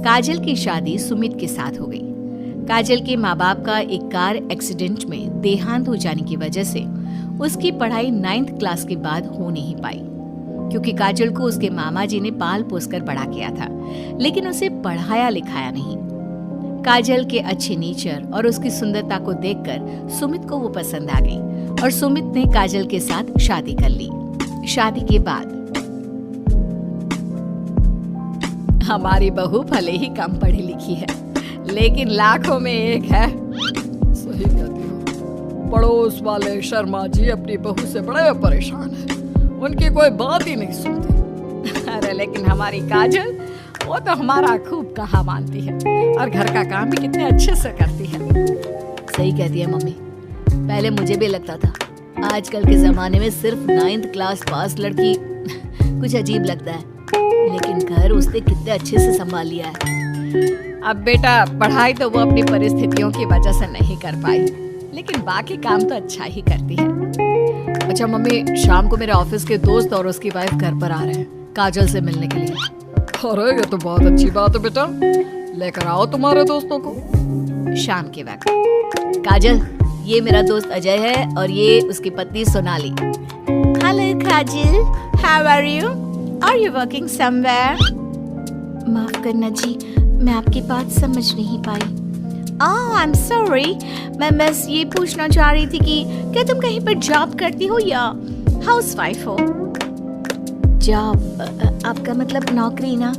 काजल की शादी सुमित के साथ हो गई। काजल के माँ बाप का एक कार एक्सीडेंट में देहांत हो जाने की वजह से उसकी पढ़ाई 9th क्लास के बाद हो नहीं पाई, क्योंकि काजल को उसके मामा जी ने पाल पोस कर बड़ा किया था, लेकिन उसे पढ़ाया लिखाया नहीं। काजल के अच्छे नेचर और उसकी सुंदरता को देखकर सुमित को वो पसंद आ गई और सुमित ने काजल के साथ शादी कर ली। शादी के बाद हमारी बहू भले ही कम पढ़ी लिखी है, लेकिन लाखों में एक है। सही कहती हो। पड़ोस वाले शर्मा जी अपनी बहू से बड़े परेशान हैं। उनकी कोई बात ही नहीं सुनती। अरे लेकिन हमारी काजल, वो तो हमारा खूब कहा मानती है और घर का काम भी कितने अच्छे से करती है। सही कहती है मम्मी। पहले मुझे भी लगता था आजकल के जमाने में सिर्फ 9th क्लास पास लड़की कुछ अजीब लगता है, लेकिन घर उसने कितने अच्छे से संभाल लिया है। अब बेटा, पढ़ाई तो वो अपनी परिस्थितियों की वजह से नहीं कर पाई, लेकिन बाकी काम तो अच्छा ही करती है। अच्छा मम्मी, शाम को मेरे ऑफिस के दोस्त और उसकी वाइफ घर पर आ रहे हैं काजल से मिलने के लिए। अरे ये तो बहुत अच्छी बात है बेटा, लेकर आओ तुम्हारे दोस्तों को। शाम के वक्त काजल, ये मेरा दोस्त अजय है और ये उसकी पत्नी Sonali. Hello Kajal, how are you? Are you working somewhere? माफ करना जी, मैं आपकी बात समझ नहीं पाई। आई एम सॉरी, मैं बस ये पूछना चाह रही थी कि क्या तुम कहीं पर जॉब करती हो या हाउसवाइफ हो? जॉब? आपका मतलब नौकरी ना,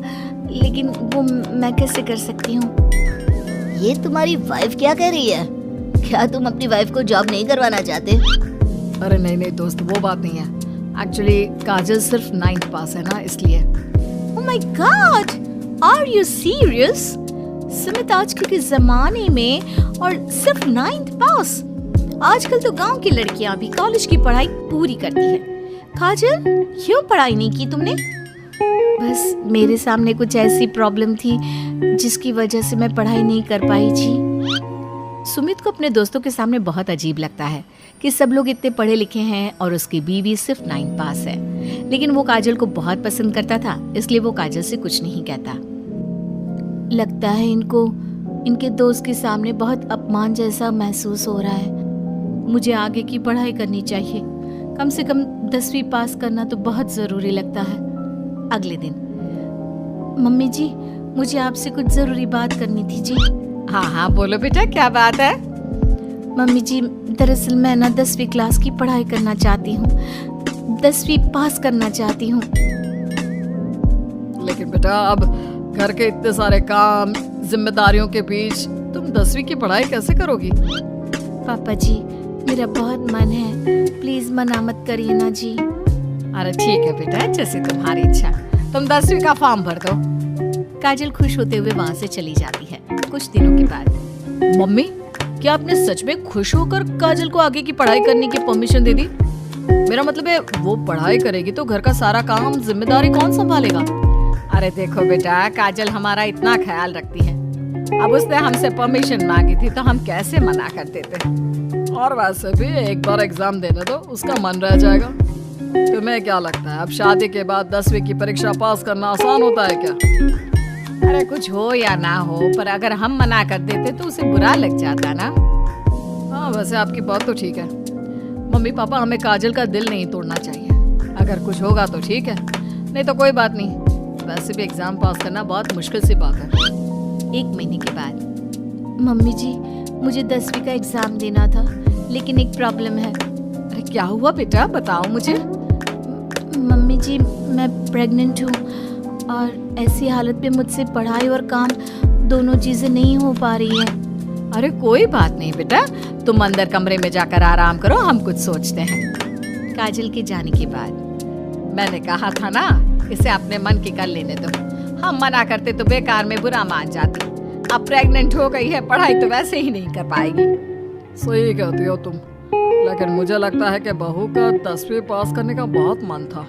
लेकिन वो मैं कैसे कर सकती हूँ? ये तुम्हारी वाइफ क्या कह रही है? क्या तुम अपनी वाइफ को जॉब नहीं करवाना चाहते? अरे नहीं दोस्त, वो बात नहीं है। एक्चुअली काजल सिर्फ 9th पास है ना, इसलिए। Oh my God, are you serious? Sumit आजकल के जमाने में और सिर्फ 9th पास? आजकल तो गांव की लड़कियां भी कॉलेज की पढ़ाई पूरी करती है। काजल, क्यों पढ़ाई नहीं की तुमने? बस मेरे सामने कुछ ऐसी प्रॉब्लम थी जिसकी वजह से मैं पढ़ाई नहीं कर पाई जी। सुमित को अपने दोस्तों के सामने बहुत अजीब लगता है कि सब लोग इतने पढ़े लिखे हैं और उसकी बीवी सिर्फ 9th पास है, लेकिन वो काजल को बहुत पसंद करता था, इसलिए वो काजल से कुछ नहीं कहता। लगता है इनको इनके दोस्त के सामने बहुत अपमान जैसा महसूस हो रहा है। मुझे आगे की पढ़ाई करनी चाहिए, कम से कम 10वीं पास करना तो बहुत जरूरी लगता है। अगले दिन, मम्मी जी, मुझे आपसे कुछ जरूरी बात करनी थी जी। हाँ बोलो बेटा, क्या बात है? मम्मी जी, दरअसल मैं ना 10वीं क्लास की पढ़ाई करना चाहती हूँ, 10वीं पास करना चाहती हूँ। लेकिन बेटा, अब घर के इतने सारे काम, जिम्मेदारियों के बीच तुम 10वीं की पढ़ाई कैसे करोगी? पापा जी, मेरा बहुत मन है, प्लीज मना मत करिए ना जी। अरे ठीक है बेटा, जैसे तुम्हारी इच्छा, तुम 10वीं का फॉर्म भर दो। काजल खुश होते हुए वहाँ से चली जाती है। कुछ दिनों के बाद, मम्मी, क्या आपने सच में खुश होकर काजल को आगे की पढ़ाई करने की परमिशन दे दी? मेरा मतलब है, वो पढ़ाई करेगी तो घर का सारा काम, जिम्मेदारी कौन संभालेगा? अरे देखो बेटा, काजल हमारा इतना ख्याल रखती है, अब उसने हमसे परमिशन मांगी थी तो हम कैसे मना कर देते। और वैसे भी एक बार एग्जाम देने दो, उसका मन रह जाएगा। तुम्हें क्या लगता है, अब शादी के बाद 10वीं की परीक्षा पास करना आसान होता है क्या? अरे कुछ हो या ना हो, पर अगर हम मना कर देते तो उसे बुरा लग जाता ना। हाँ, वैसे आपकी बात तो ठीक है। मम्मी पापा, हमें काजल का दिल नहीं तोड़ना चाहिए। अगर कुछ होगा तो ठीक है, नहीं तो कोई बात नहीं। वैसे भी एग्जाम पास करना बहुत मुश्किल सी बात है। 1 महीने के बाद, मम्मी जी, मुझे 10वीं का एग्जाम देना था, लेकिन एक प्रॉब्लम है। अरे क्या हुआ बेटा, बताओ मुझे। मम्मी जी, मैं प्रेग्नेंट हूँ और ऐसी हालत में मुझसे पढ़ाई और काम दोनों चीजें नहीं हो पा रही है। अरे कोई बात नहीं बेटा, तुम अंदर कमरे में जाकर आराम करो, हम कुछ सोचते हैं। काजल के जाने के बाद मैंने कहा था ना, इसे अपने मन की कर लेने दो। हम मना करते तो बेकार में बुरा मान जाती। अब प्रेग्नेंट हो गई है, पढ़ाई तो वैसे ही नहीं कर पाएगी। सही कहती हो तुम, लेकिन मुझे लगता है कि बहू का 10वीं पास करने का बहुत मन था।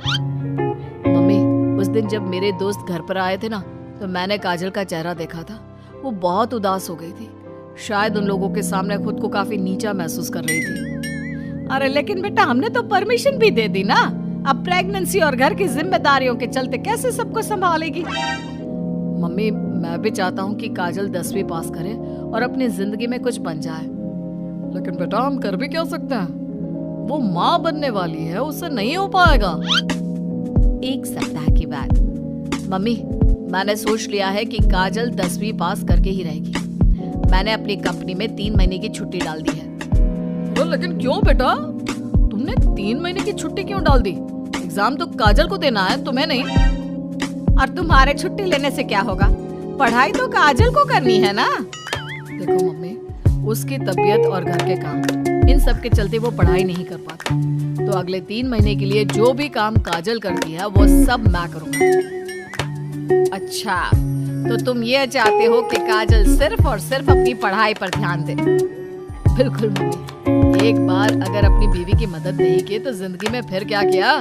मम्मी, उस दिन जब मेरे दोस्त घर पर आए थे ना, तो मैंने काजल का चेहरा देखा था। वो बहुत उदास हो गई थी, शायद उन लोगों के सामने खुद को काफी नीचा महसूस कर रही थी। अरे लेकिन बेटा, हमने तो परमिशन भी दे दी ना, अब प्रेगनेंसी और घर की जिम्मेदारियों के चलते कैसे सबको संभालेगी? मम्मी, मैं भी चाहता हूँ कि काजल 10वीं पास करे और अपनी जिंदगी में कुछ बन जाए, लेकिन बेटा हम कर भी क्या सकते हैं? वो माँ बनने वाली है, उससे नहीं हो पाएगा। एक सप्ताह के बाद, मम्मी मैंने सोच लिया है कि काजल 10वीं पास करके ही रहेगी। मैंने अपनी कंपनी में 3 महीने की छुट्टी डाल दी है। तो लेकिन क्यों बेटा, तुमने 3 महीने की छुट्टी क्यों डाल दी? एग्जाम तो काजल को देना है, तुम्हें नहीं। और तुम्हारे छुट्टी लेने से क्या होगा? पढ़ाई तो काजल को करनी है ना। देखो मम्मी, उसकी तबीयत और घर के काम, इन सब के चलते वो पढ़ाई नहीं कर पाती। तो अगले 3 महीने के लिए जो भी काम काजल करती है वो सब मैं करूँगा। अच्छा, तो तुम ये चाहते हो कि काजल सिर्फ और सिर्फ अपनी पढ़ाई पर ध्यान दे? बिल्कुल मम्मी, एक बार अगर अपनी बीवी की मदद नहीं की तो जिंदगी में फिर क्या किया?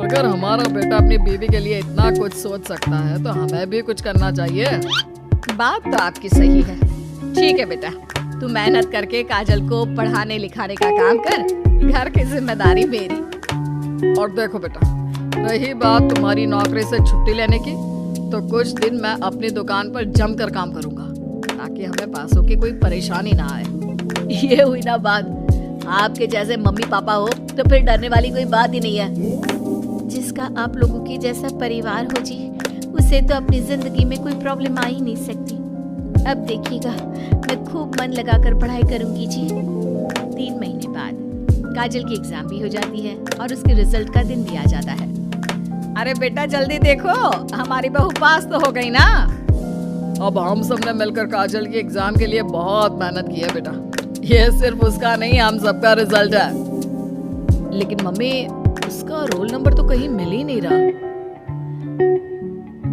अगर हमारा बेटा अपनी बीवी के लिए इतना कुछ सोच सकता है तो हमें भी कुछ करना चाहिए। बात तो आपकी सही है। ठीक है बेटा, तू मेहनत करके काजल को पढ़ाने लिखाने का काम कर, घर की जिम्मेदारी मेरी। और देखो बेटा, रही बात तुम्हारी नौकरी से छुट्टी लेने की, तो कुछ दिन मैं अपनी दुकान पर जमकर काम करूंगा ताकि हमें पैसों की कोई परेशानी ना आए। ये हुई ना बात। आपके जैसे मम्मी पापा हो तो फिर डरने वाली कोई बात ही नहीं है। जिसका आप लोगों के जैसा परिवार हो जी, उसे तो अपनी जिंदगी में कोई प्रॉब्लम आ ही नहीं सकती। अब देखिएगा, मैं खूब मन लगाकर पढ़ाई करूंगी जी। 3 महीने बाद काजल की एग्जाम भी हो जाती है और उसके रिजल्ट का दिन भी आ जाता है। अरे बेटा जल्दी देखो, हमारी बहू पास तो हो गई ना। अब हम सब ने मिलकर काजल की एग्जाम के लिए बहुत मेहनत की है बेटा। ये सिर्फ उसका नहीं, हम सबका रिजल्ट है। लेकिन मम्मी, उसका रोल नंबर तो कहीं मिल ही नहीं रहा।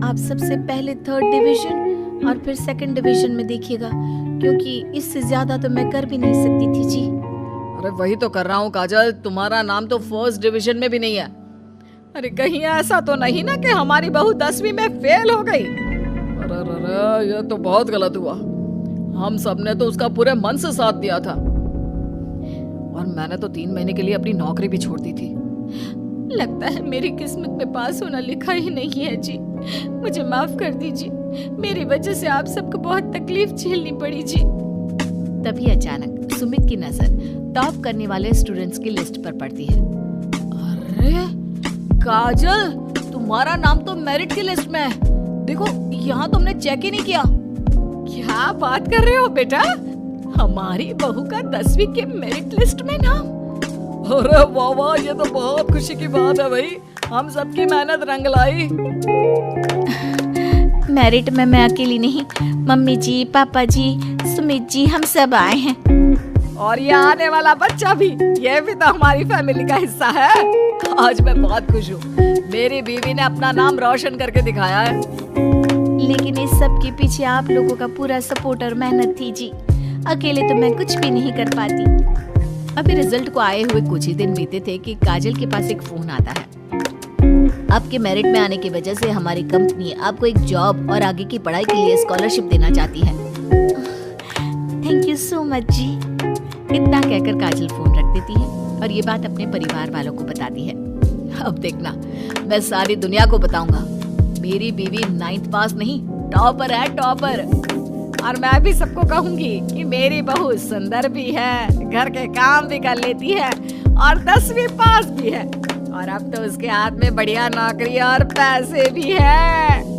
आप सबसे पहले 3rd डिवीजन और फिर 2nd डिवीजन में देखिएगा, क्योंकि इससे ज्यादा तो मैं कर भी नहीं सकती थी जी। अरे वही तो कर रहा हूँ काजल, तुम्हारा नाम तो 1st डिवीजन में भी नहीं है। अरे कहीं ऐसा तो नहीं ना कि हमारी बहू 10वीं में फेल हो गई? अरे ये तो बहुत गलत हुआ। हम सब ने तो उसका पूरे मन से साथ दिया था, और मैंने तो 3 महीने के लिए अपनी नौकरी भी छोड़ दी थी। लगता है मेरी किस्मत में पास होना लिखा ही नहीं है जी। मुझे माफ कर दीजिए, मेरी वजह से आप सबको बहुत तकलीफ झेलनी पड़ी जी। तभी अचानक सुमित की नजर टॉप करने वाले स्टूडेंट्स की लिस्ट पर पड़ती है। अरे काजल, तुम्हारा नाम तो मेरिट की लिस्ट में है। देखो, यहाँ तुमने चेक ही नहीं किया। क्या बात कर रहे हो बेटा? हमारी बहू का 10वीं के मेरिट लिस्ट में नाम? अरे वाह वाह, ये तो बहुत खुशी की बात है भाई। हम सबकी मेहनत रंग लाई। मेरिट में मैं अकेली नहीं, मम्मी जी, पापा जी, सुमित जी, हम सब आए हैं। और ये आने वाला बच्चा भी, ये भी तो हमारी फैमिली का हिस्सा है। आज मैं बहुत खुश हूँ, मेरी बीवी ने अपना नाम रोशन करके दिखाया है। लेकिन इस सब के पीछे आप लोगों का पूरा सपोर्ट और मेहनत थी जी। अकेले तो मैं कुछ भी नहीं कर पाती। अभी रिजल्ट को आए हुए कुछ ही दिन बीते थे कि काजल के पास एक फोन आता है। आपके मेरिट में आने की वजह से हमारी कंपनी आपको एक जॉब और आगे की पढ़ाई के लिए स्कॉलरशिप देना चाहती है। थैंक यू सो मच जी। इतना कहकर काजल फोन रख देती है और ये बात अपने परिवार वालों को बताती है। अब देखना, मैं सारी दुनिया को बताऊंगा, मेरी बीवी 9th पास नहीं, टॉपर है, टॉपर। और मैं भी सबको कहूंगी कि मेरी बहू सुंदर भी है, घर के काम भी कर लेती है और 10वीं पास भी है, और अब तो उसके हाथ में बढ़िया नौकरी और पैसे भी है।